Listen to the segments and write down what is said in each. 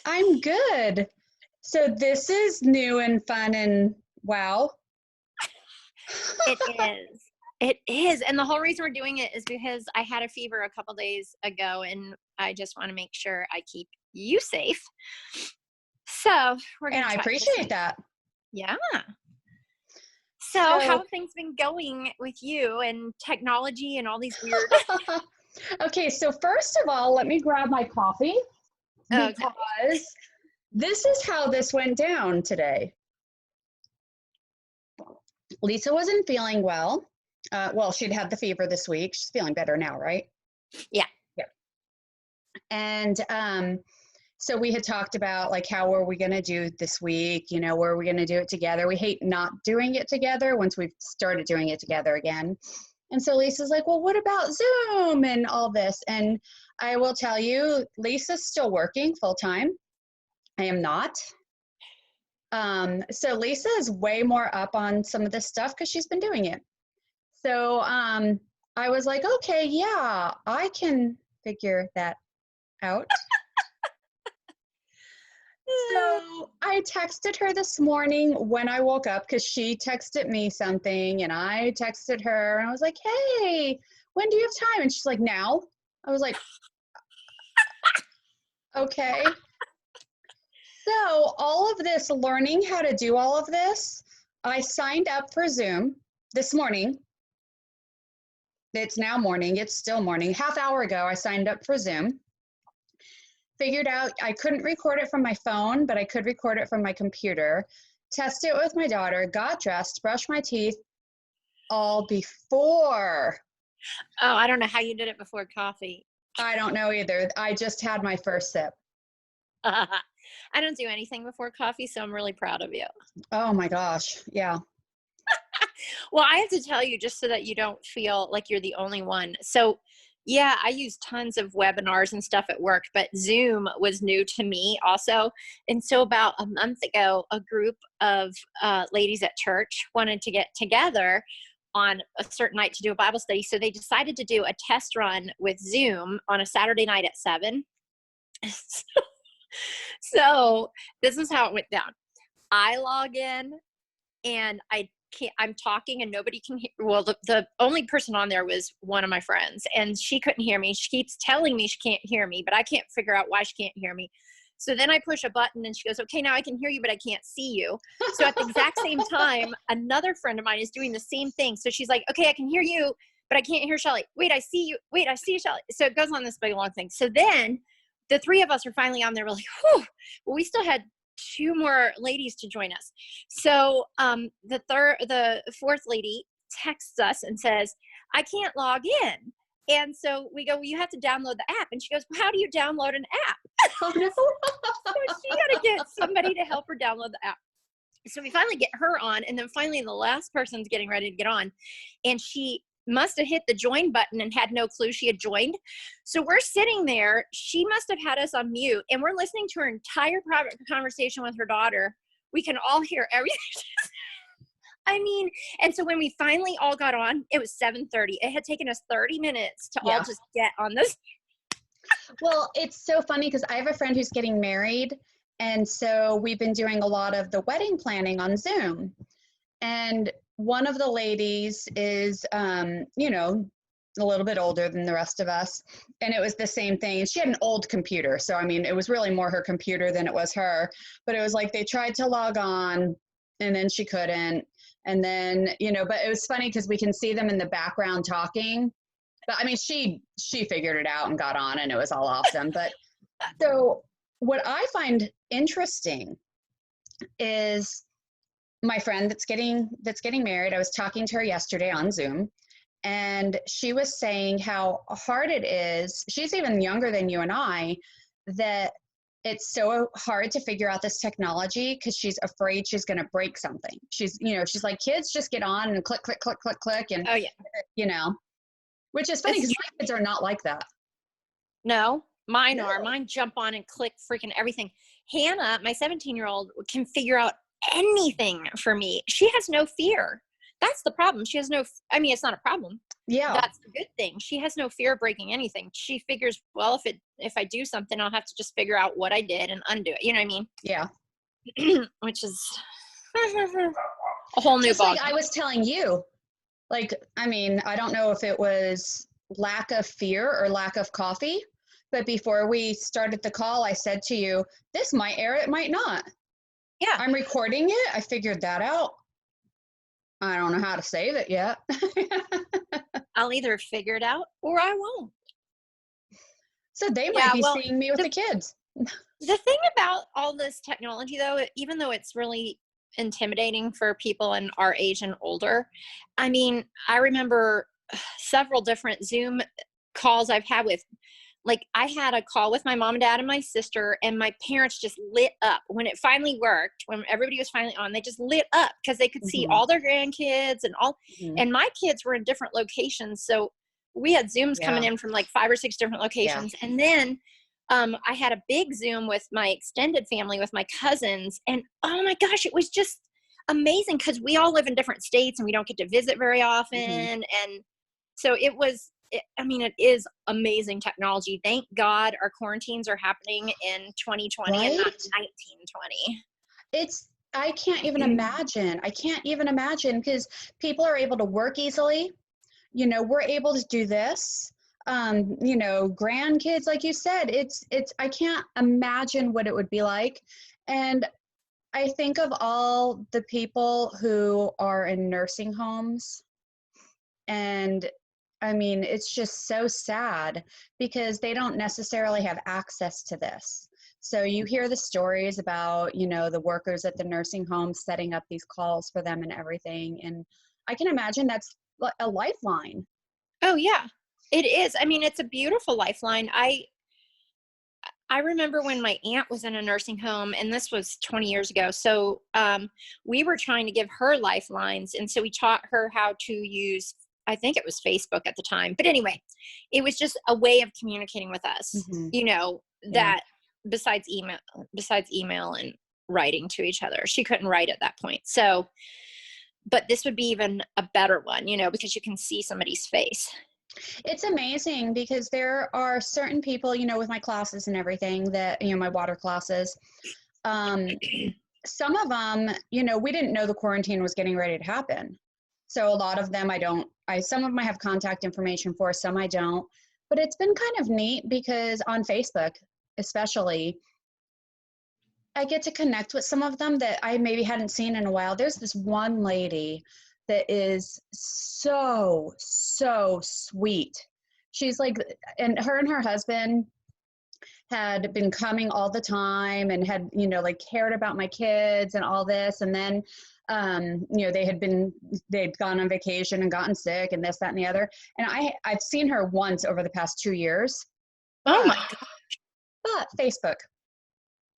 I'm good. So this is new and fun and wow. It is. It is. And the whole reason we're doing it is because I had a fever a couple days ago and I just want to make sure I keep you safe. So we're And going I to try this. appreciate that. Yeah. So how have things been going with you and technology and all these weird? Okay, so first of all, let me grab my coffee because this is how this went down today. Lisa wasn't feeling well. Well, she'd had the fever this week. She's feeling better now, right? Yeah. Yeah. And so we had talked about like how were we going to do this week? You know, were we going to do it together? We hate not doing it together once we've started doing it together again. And so Lisa's like, well, what about Zoom and all this? And I will tell you, Lisa's still working full time. I am not. So Lisa is way more up on some of this stuff because she's been doing it. So I was like, okay, yeah, I can figure that out. So I texted her this morning when I woke up because she texted me something and I texted her and I was like, hey, when do you have time? And she's like, now. I was like, okay. So all of this, learning how to do all of this, I signed up for Zoom this morning. It's now morning. It's still morning. Half hour ago, I signed up for Zoom. Figured out I couldn't record it from my phone, but I could record it from my computer. Test it with my daughter, got dressed, brushed my teeth, all before. Oh, I don't know how you did it before coffee. I don't know either. I just had my first sip. I don't do anything before coffee, so I'm really proud of you. Oh my gosh. Yeah. Well, I have to tell you, just so that you don't feel like you're the only one. So yeah, I use tons of webinars and stuff at work, but Zoom was new to me also. And so about a month ago, a group of ladies at church wanted to get together on a certain night to do a Bible study. So they decided to do a test run with Zoom on a Saturday night at 7. So this is how it went down. I log in and I'm talking and nobody can hear. Well, the only person on there was one of my friends and she couldn't hear me. She keeps telling me she can't hear me, but I can't figure out why she can't hear me. So then I push a button and she goes, okay, now I can hear you, but I can't see you. So at the exact same time, another friend of mine is doing the same thing. So she's like, okay, I can hear you, but I can't hear Shelly. Wait, I see you. Wait, I see you, Shelly. So it goes on this big long thing. So then the three of us are finally on there. We're like, whew. Well, we still had 2 more ladies to join us. So the fourth lady texts us and says, I can't log in. And so we go, well, you have to download the app. And she goes, well, how do you download an app? Oh, no. So she got to get somebody to help her download the app. So we finally get her on. And then finally the last person's getting ready to get on. And she must have hit the join button and had no clue she had joined. So we're sitting there. She must have had us on mute and we're listening to her entire private conversation with her daughter. We can all hear everything. I mean, and so when we finally all got on, it was 7:30. It had taken us 30 minutes to all just get on this. Well, it's so funny because I have a friend who's getting married. And so we've been doing a lot of the wedding planning on Zoom. And one of the ladies is, you know, a little bit older than the rest of us. And it was the same thing. She had an old computer. So, I mean, it was really more her computer than it was her. But it was like they tried to log on and then she couldn't. And then, you know, but it was funny because we can see them in the background talking. But I mean, she figured it out and got on and it was all awesome. But so what I find interesting is my friend that's getting married. I was talking to her yesterday on Zoom and she was saying how hard it is. She's even younger than you and I, that it's so hard to figure out this technology because she's afraid she's going to break something. She's like, kids just get on and click, click, click, click, click. And, you know, which is funny because my kids are not like that. No, mine are. Mine jump on and click freaking everything. Hannah, my 17-year-old, can figure out anything for me. She has no fear. That's the problem. She has no, I mean, it's not a problem. Yeah. That's the good thing. She has no fear of breaking anything. She figures, well, if I do something, I'll have to just figure out what I did and undo it. You know what I Yeah. mean? Which is a whole new Just like ballgame. I was telling you, like, I mean, I don't know if it was lack of fear or lack of coffee, but before we started the call, I said to you, this might air, it might not. Yeah. I'm recording it. I figured that out. I don't know how to save it yet. I'll either figure it out or I won't. So they might Yeah. be Well, seeing me with the, the kids. the thing about all this technology, though, even though it's really intimidating for people in our age and older, I mean, I remember several different Zoom calls I've had with, like, I had a call with my mom and dad and my sister, and my parents just lit up when it finally worked. When everybody was finally on, they just lit up because they could see Mm-hmm. all their grandkids and all. Mm-hmm. And my kids were in different locations, so we had Zooms coming Yeah. in from like 5 or 6 different Yeah. locations. And then I had a big Zoom with my extended family, with my cousins, and oh my gosh, it was just amazing because we all live in different states and we don't get to visit very often. Mm-hmm. And so I mean, it is amazing technology. Thank God our quarantines are happening in 2020 and not Right? 1920. I can't even imagine. I can't even imagine because people are able to work easily. You know, we're able to do this. You know, grandkids, like you said, I can't imagine what it would be like. And I think of all the people who are in nursing homes, and I mean, it's just so sad because they don't necessarily have access to this. So you hear the stories about, you know, the workers at the nursing homes setting up these calls for them and everything. And I can imagine that's a lifeline. Oh yeah, it is. I mean, it's a beautiful lifeline. I remember when my aunt was in a nursing home, and this was 20 years ago. So we were trying to give her lifelines. And so we taught her how to use, I think it was Facebook at the time. But anyway, it was just a way of communicating with us, Mm-hmm. you know, Yeah. that besides email and writing to each other. She couldn't write at that point. So, but this would be even a better one, you know, because you can see somebody's face. It's amazing because there are certain people, you know, with my classes and everything that, you know, my water classes, um, some of them, you know, we didn't know the quarantine was getting ready to happen. So a lot of them some of them I have contact information for, some I don't. But it's been kind of neat because on Facebook, especially, I get to connect with some of them that I maybe hadn't seen in a while. There's this one lady that is so, so sweet. She's like, and her husband had been coming all the time and had, you know, like cared about my kids and all this. And then, you know, they'd gone on vacation and gotten sick and this, that, and the other. And I've seen her once over the past 2 years, Oh but, my God. but Facebook.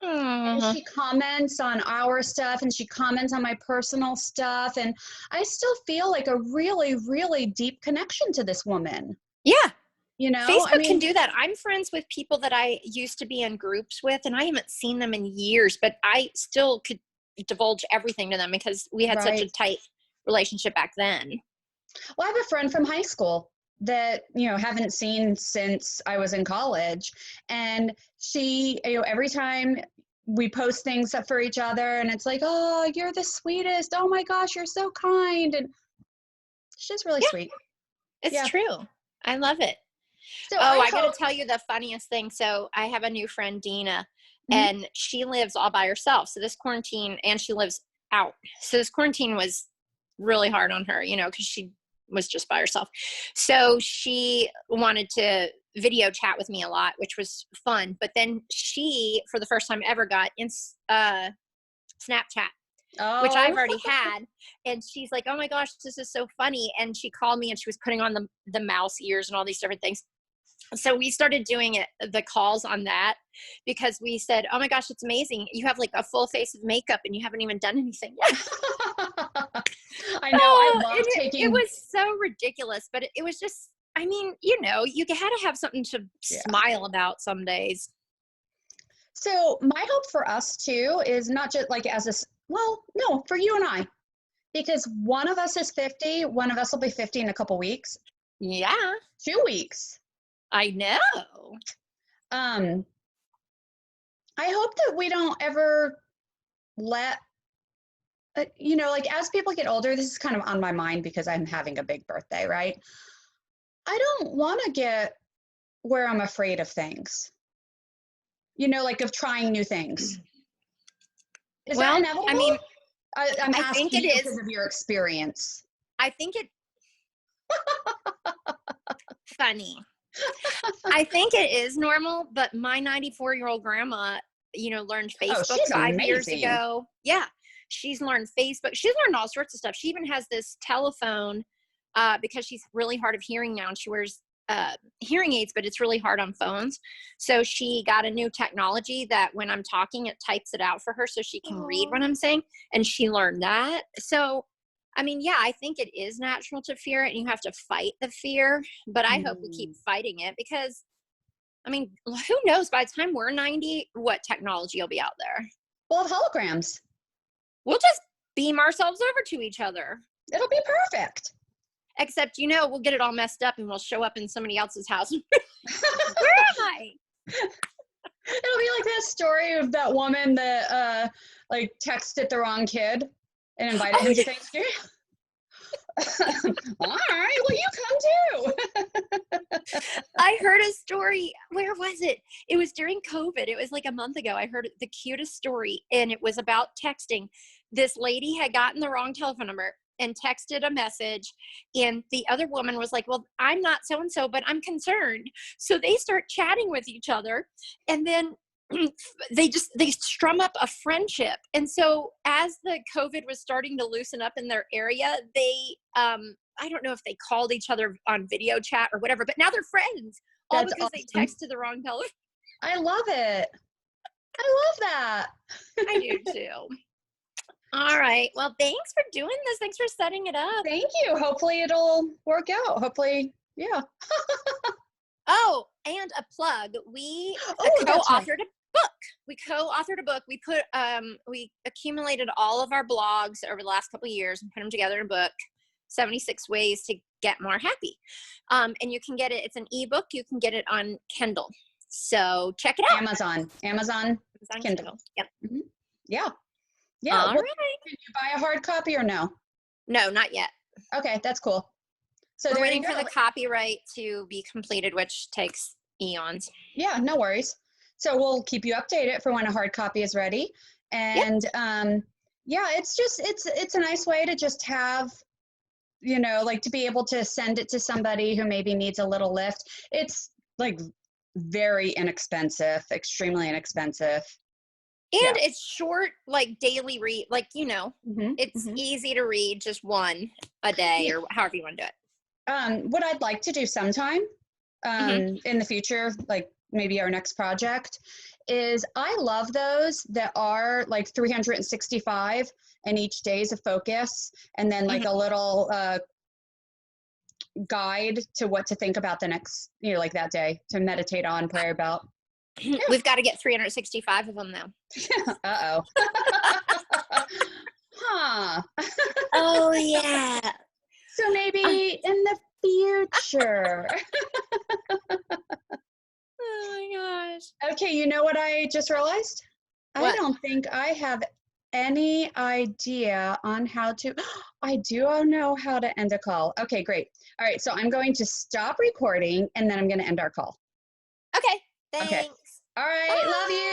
And Uh-huh. she comments on our stuff and she comments on my personal stuff. And I still feel like a really, really deep connection to this woman. Yeah. You know, I Facebook can mean, do that. I'm friends with people that I used to be in groups with, and I haven't seen them in years, but I still could divulge everything to them because we had such a right. tight relationship back then. Well, I have a friend from high school that, you know, haven't seen since I was in college. And she, you know, every time we post things up for each other and it's like, oh, you're the sweetest. Oh my gosh, you're so kind. And she's really Yeah, sweet. it's Yeah. true. I love it. So Oh, I I got to hope. tell you the funniest thing. So I have a new friend, Dina, Mhm. and she lives all by herself. So this quarantine, and she lives out. So this quarantine was really hard on her, you know, because she was just by herself. So she wanted to video chat with me a lot, which was fun. But then she, for the first time ever, got in Snapchat, which I've Oh, already had. And she's like, oh my gosh, this is so funny. And she called me and she was putting on the mouse ears and all these different things. So we started doing the calls on that because we said, oh my gosh, it's amazing. You have like a full face of makeup and you haven't even done anything yet. I know. I Oh, love it taking. was so ridiculous, but it was just, I mean, you know, you had to have something to Yeah. smile about some days. So my hope for us too is not just like well, no, for you and I, because one of us is 50, one of us will be 50 in a couple weeks. Yeah. 2 weeks. I know. I hope that we don't ever let, like as people get older, this is kind of on my mind because I'm having a big birthday, right? I don't want to get where I'm afraid of things, like of trying new things. Is that Well, inevitable? I mean, I'm I asking think it you is. because of your experience. I think it funny. I think it is normal, but my 94-year-old grandma, learned Oh, Facebook she's 5 years amazing. ago. Yeah. She's learned Facebook. She's learned all sorts of stuff. She even has this telephone because she's really hard of hearing now, and she wears hearing aids, but it's really hard on phones. So she got a new technology that when I'm talking, it types it out for her so she can read what I'm saying. And she learned that. So, I mean, yeah, I think it is natural to fear it, and you have to fight the fear, but I hope we keep fighting it because, I mean, who knows by the time we're 90, what technology will be out there. We'll have holograms. We'll just beam ourselves over to each other. It'll be perfect. Except, we'll get it all messed up and we'll show up in somebody else's house. Where am I? It'll be like that story of that woman that texted the wrong kid and invited him to Thanksgiving. All right, well, you come too. I heard a story. Where was it? It was during COVID. It was like a month ago. I heard the cutest story, and it was about texting. This lady had gotten the wrong telephone number and texted a message, and the other woman was like, well, I'm not so-and-so, but I'm concerned. So they start chatting with each other, and then they strum up a friendship. And so as the COVID was starting to loosen up in their area, they I don't know if they called each other on video chat or whatever, but now they're friends. All That's because awesome. they texted the wrong telephone. I love it. I love that. I do too. All right. Well, thanks for doing this. Thanks for setting it up. Thank you. Hopefully it'll work out. Hopefully, yeah. Oh, and a plug. We co-authored a book. We co-authored a book. We put we accumulated all of our blogs over the last couple of years and put them together in a book, 76 Ways to Get More Happy. And you can get it. It's an ebook. You can get it on Kindle. So check it out. Amazon Kindle. Yep. Mm-hmm. Yeah. Yeah. All right. Can you buy a hard copy or no? No, not yet. Okay, that's cool. So we're waiting for the copyright to be completed, which takes eons. Yeah, no worries. So we'll keep you updated for when a hard copy is ready. And yeah, it's a nice way to just have, to be able to send it to somebody who maybe needs a little lift. It's like very inexpensive, extremely inexpensive. And it's short, like daily read, like, it's easy to read, just one a day or however you want to do it. What I'd like to do sometime in the future, like maybe our next project, is I love those that are like 365 and each day is a focus and then like a little guide to what to think about the next, like that day to meditate on, pray about. Yeah. We've got to get 365 of them now. Uh-oh. Huh. Oh, yeah. So maybe in the future. Oh, my gosh. Okay, you know what I just realized? What? I don't think I have any idea on how to. I do know how to end a call. Okay, great. All right, so I'm going to stop recording, and then I'm going to end our call. Okay, thanks. Okay. All right, love you.